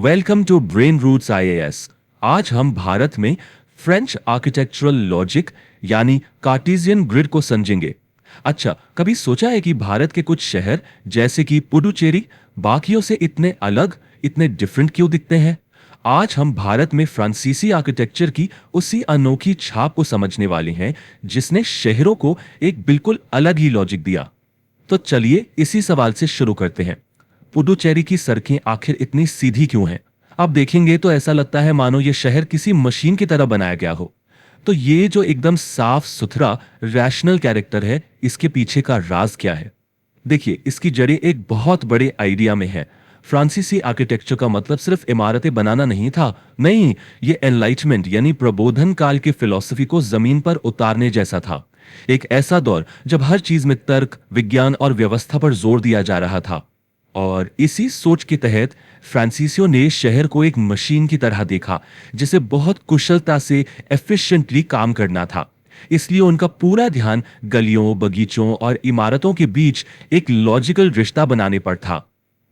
Welcome to Brain Roots IAS. आज हम भारत में फ्रेंच आर्किटेक्चरल लॉजिक यानी कार्टेशियन ग्रिड को समझेंगे। अच्छा, कभी सोचा है कि भारत के कुछ शहर जैसे कि पुडुचेरी बाकियों से इतने अलग, इतने डिफरेंट क्यों दिखते हैं? आज हम भारत में फ्रांसीसी आर्किटेक्चर की उसी अनोखी छाप को समझने वाले हैं जिसने शहरों को एक बिल्कुल अलग ही लॉजिक दिया। तो चलिए इसी सवाल से शुरू करते हैं। पुडुचेरी की सड़कें आखिर इतनी सीधी क्यों हैं? आप देखेंगे तो ऐसा लगता है मानो ये शहर किसी मशीन की तरह बनाया गया हो। तो ये जो एकदम साफ सुथरा रैशनल कैरेक्टर है, इसके पीछे का राज क्या है? देखिए, इसकी जड़ें एक बहुत बड़े आइडिया में है। फ्रांसीसी आर्किटेक्चर का मतलब सिर्फ इमारतें बनाना नहीं था। नहीं, ये एनलाइटमेंट यानी प्रबोधन काल की फिलॉसफी को जमीन पर उतारने जैसा था। एक ऐसा दौर जब हर चीज में तर्क, विज्ञान और व्यवस्था पर जोर दिया जा रहा था। और इसी सोच के तहत फ्रांसीसियों ने शहर को एक मशीन की तरह देखा जिसे बहुत कुशलता से एफिशिएंटली काम करना था। इसलिए उनका पूरा ध्यान गलियों, बगीचों और इमारतों के बीच एक लॉजिकल रिश्ता बनाने पर था।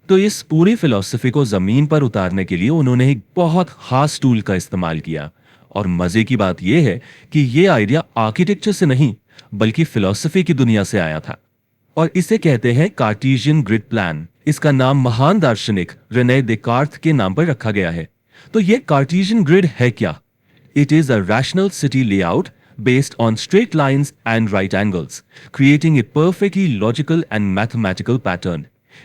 तो इस पूरी फिलॉसफी को जमीन पर उतारने के लिए उन्होंने एक बहुत खास टूल का इस्तेमाल किया। और मजे की बात यह है कि यह आइडिया आर्किटेक्चर से नहीं बल्कि फिलॉसफी की दुनिया से आया था। और इसे कहते हैं कार्टेशियन ग्रिड प्लान। इसका नाम महान दार्शनिक रेने देकार्त के नाम पर रखा गया है। तो ये कार्टेशियन ग्रिड है क्या? It is a rational city layout based on straight lines and right angles, creating a perfectly logical and mathematical pattern.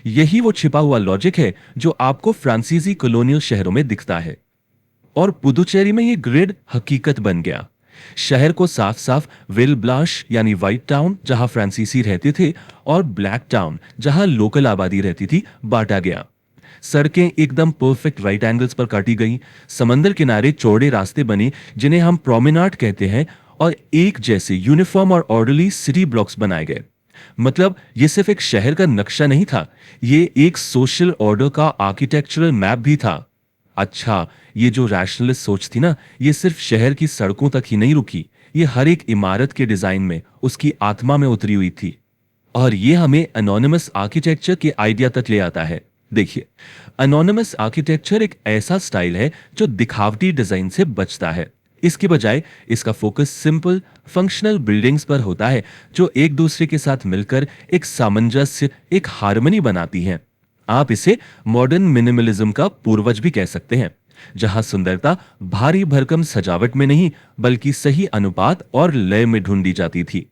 यही वो छिपा हुआ लॉजिक है जो आपको फ्रांसीसी कॉलोनियल शहरों में दिखता है। और पुदुचेरी में ये ग्रिड हकीकत बन गया। शहर को साफ साफ विल ब्लाश यानी व्हाइट टाउन जहां फ्रांसीसी रहते थे और ब्लैक टाउन जहां लोकल आबादी रहती थी बांटा गया। सड़कें एकदम परफेक्ट राइट एंगल्स पर काटी गई। समंदर किनारे चौड़े रास्ते बने जिन्हें हम प्रोमेनाड कहते हैं और एक जैसे यूनिफॉर्म और ऑर्डरली सिटी ब्लॉक्स बनाए गए। मतलब ये सिर्फ एक शहर का नक्शा नहीं था, ये एक सोशल ऑर्डर का आर्किटेक्चरल मैप भी था। अच्छा, ये जो रैशनलिस्ट सोच थी ना, ये सिर्फ शहर की सड़कों तक ही नहीं रुकी, ये हर एक इमारत के डिजाइन में, उसकी आत्मा में उतरी हुई थी। और ये हमें एनोनिमस आर्किटेक्चर के आइडिया तक ले आता है। देखिए, एनोनिमस आर्किटेक्चर एक ऐसा स्टाइल है जो दिखावटी डिजाइन से बचता है। इसके बजाय इसका फोकस सिंपल फंक्शनल बिल्डिंग्स पर होता है जो एक दूसरे के साथ मिलकर एक सामंजस्य, एक हार्मनी बनाती हैं। आप इसे मॉडर्न मिनिमलिज्म का पूर्वज भी कह सकते हैं, जहां सुंदरता भारी भरकम सजावट में नहीं बल्कि सही अनुपात और लय में ढूंढी जाती थी।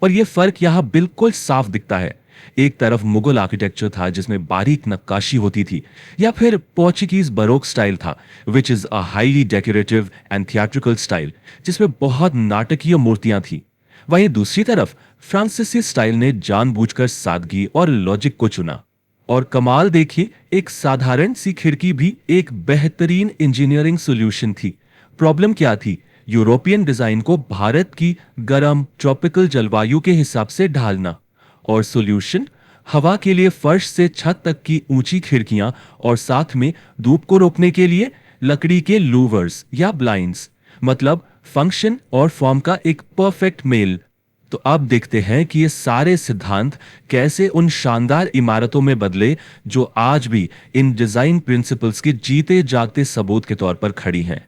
और यह फर्क यहां बिल्कुल साफ दिखता है। एक तरफ मुगल आर्किटेक्चर था जिसमें बारीक नक्काशी होती थी, या फिर पोर्चुगीज बरोक स्टाइल था which is a highly decorative and theatrical style जिसमें बहुत नाटकीय मूर्तियां थी। वहीं दूसरी तरफ फ्रांसीसी स्टाइल ने जानबूझकर सादगी और लॉजिक को चुना। और कमाल देखिए, एक साधारण सी खिड़की भी एक बेहतरीन इंजीनियरिंग सॉल्यूशन थी। प्रॉब्लम क्या थी? यूरोपियन डिजाइन को भारत की गर्म ट्रॉपिकल जलवायु के हिसाब से ढालना। और सॉल्यूशन, हवा के लिए फर्श से छत तक की ऊंची खिड़कियां और साथ में धूप को रोकने के लिए लकड़ी के लूवर्स या ब्लाइंड्स। मतलब फंक्शन और फॉर्म का एक परफेक्ट मेल। तो अब देखते हैं कि ये सारे सिद्धांत कैसे उन शानदार इमारतों में बदले जो आज भी इन डिजाइन प्रिंसिपल्स के जीते जागते सबूत के तौर पर खड़ी हैं।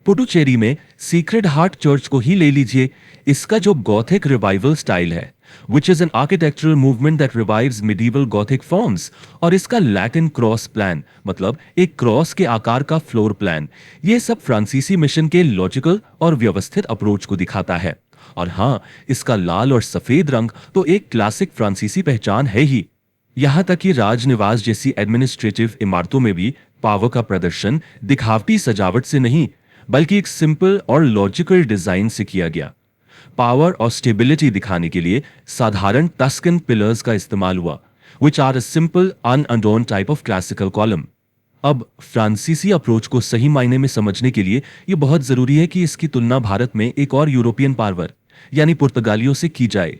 पुडुचेरी में सीक्रेट हार्ट चर्च को ही ले लीजिए। इसका जो गॉथिक रिवाइवल स्टाइल है, which is an architectural movement that revives medieval Gothic forms, और इसका लैटिन क्रॉस प्लान मतलब एक क्रॉस के आकार का फ्लोर प्लान, ये सब फ्रांसीसी मिशन के लॉजिकल और व्यवस्थित अप्रोच को दिखाता है। और हाँ, इसका लाल और सफेद रंग तो एक क्लासिक फ्रांसीसी पहचान है ही। यहां तक कि राजनिवास जैसी एडमिनिस्ट्रेटिव इमारतों में भी पावर का प्रदर्शन दिखावटी सजावट से नहीं बल्कि एक सिंपल और लॉजिकल डिजाइन से किया गया। पावर और स्टेबिलिटी दिखाने के लिए साधारण टस्कन पिलर्स का इस्तेमाल हुआ, which are a simple unadorned type of classical column। अब फ्रांसीसी अप्रोच को सही मायने में समझने के लिए यह बहुत जरूरी है कि इसकी तुलना भारत में एक और यूरोपियन पावर यानी पुर्तगालियों से की जाए।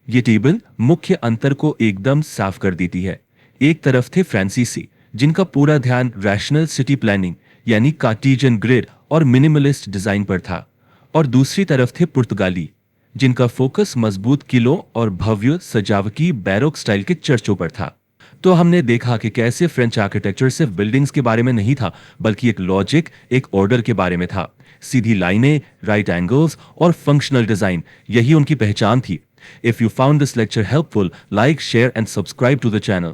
ये टेबल मुख्य अंतर को एकदम साफ कर देती है। एक तरफ थे फ्रांसीसी जिनका पूरा ध्यान रैशनल सिटी प्लानिंग यानी कार्टेशियन ग्रिड और मिनिमलिस्ट डिजाइन पर था, और दूसरी तरफ थे पुर्तगाली जिनका फोकस मजबूत किलों और भव्य सजावटी बैरोक स्टाइल के चर्चों पर था। तो हमने देखा कि कैसे फ्रेंच आर्किटेक्चर सिर्फ बिल्डिंग्स के बारे में नहीं था, बल्कि एक लॉजिक, एक ऑर्डर के बारे में था। सीधी लाइनें, राइट एंगल्स और फंक्शनल डिजाइन, यही उनकी पहचान थी। If you found this lecture helpful, like, share and subscribe to the channel.